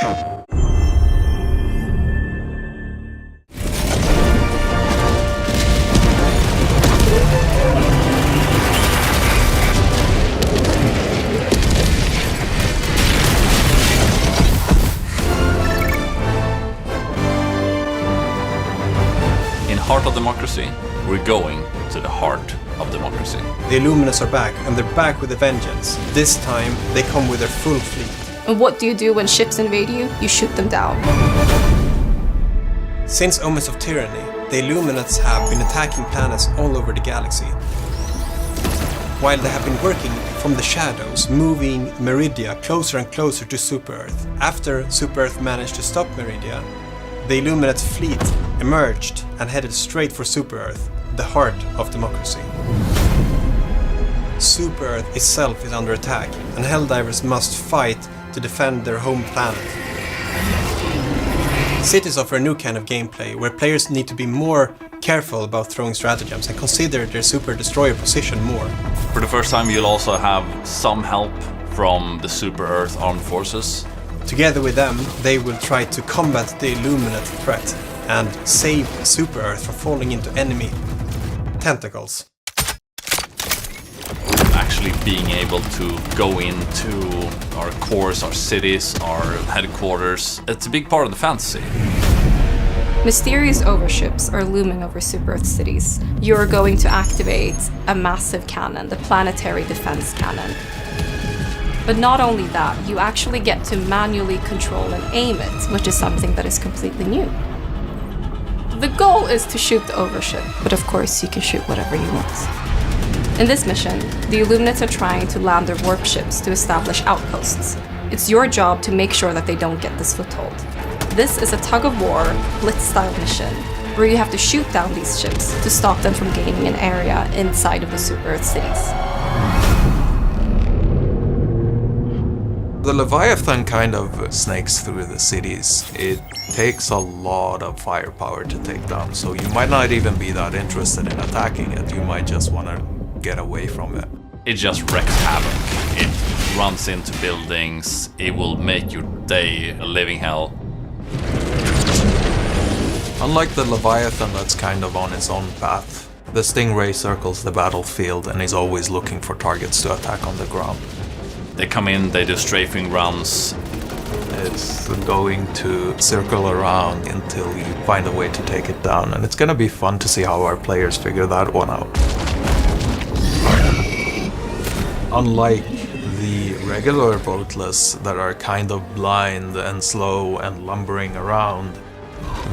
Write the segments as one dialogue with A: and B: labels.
A: Heart of democracy, we're going to the heart of democracy.
B: The Illuminates are back, and they're back with a vengeance. This time, they come with their full fleet.
C: And what do you do when ships invade you? You shoot them down.
B: Since Omens of Tyranny, the Illuminates have been attacking planets all over the galaxy. While they have been working from the shadows, moving Meridia closer and closer to Super-Earth. After Super-Earth managed to stop Meridia, the Illuminate fleet emerged and headed straight for Super-Earth, the heart of democracy. Super-Earth itself is under attack, and Helldivers must fight to defend their home planet. Cities offer a new kind of gameplay, where players need to be more careful about throwing stratagems and consider their Super Destroyer position more.
A: For the first time, you'll also have some help from the Super-Earth armed forces.
B: Together with them, they will try to combat the Illuminate threat and save Super-Earth from falling into enemy tentacles.
A: Actually being able to go into our cores, our cities, our headquarters, it's a big part of the fantasy.
C: Mysterious overships are looming over Super-Earth cities. You're going to activate a massive cannon, the planetary defense cannon. But not only that, you actually get to manually control and aim it, which is something that is completely new. The goal is to shoot the overship, but of course you can shoot whatever you want. In this mission, the Illuminates are trying to land their warp ships to establish outposts. It's your job to make sure that they don't get this foothold. This is a tug-of-war, blitz-style mission, where you have to shoot down these ships to stop them from gaining an area inside of the Super-Earth cities.
D: The Leviathan kind of snakes through the cities. It takes a lot of firepower to take down, so you might not even be that interested in attacking it. You might just want to get away from it.
A: It just wreaks havoc. It runs into buildings. It will make your day a living hell.
D: Unlike the Leviathan that's kind of on its own path, the Stingray circles the battlefield and is always looking for targets to attack on the ground.
A: They come in, they do strafing runs.
D: It's going to circle around until you find a way to take it down, and it's gonna be fun to see how our players figure that one out. Unlike the regular boatless that are kind of blind and slow and lumbering around,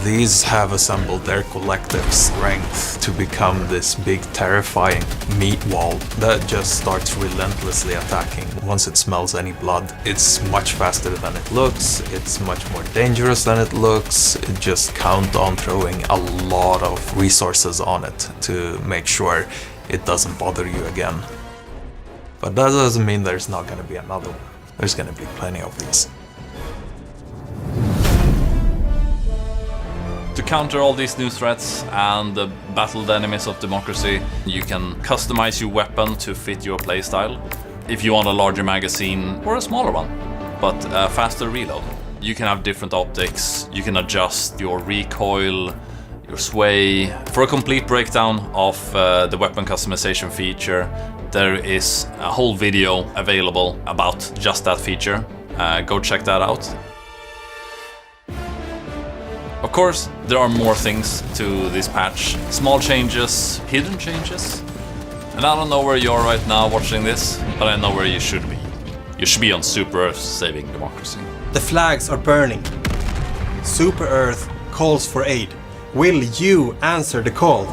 D: these have assembled their collective strength to become this big terrifying meat wall that just starts relentlessly attacking once it smells any blood. It's much faster than it looks, it's much more dangerous than it looks. Just count on throwing a lot of resources on it to make sure it doesn't bother you again. But that doesn't mean there's not gonna be another one. There's gonna be plenty of these.
A: To counter all these new threats and the battled enemies of democracy, you can customize your weapon to fit your playstyle. If you want a larger magazine or a smaller one, but a faster reload. You can have different optics, you can adjust your recoil, your sway. For a complete breakdown of the weapon customization feature, there is a whole video available about just that feature. Go check that out. Of course, there are more things to this patch. Small changes, hidden changes. And I don't know where you are right now watching this, but I know where you should be. You should be on Super-Earth saving democracy.
B: The flags are burning. Super-Earth calls for aid. Will you answer the call?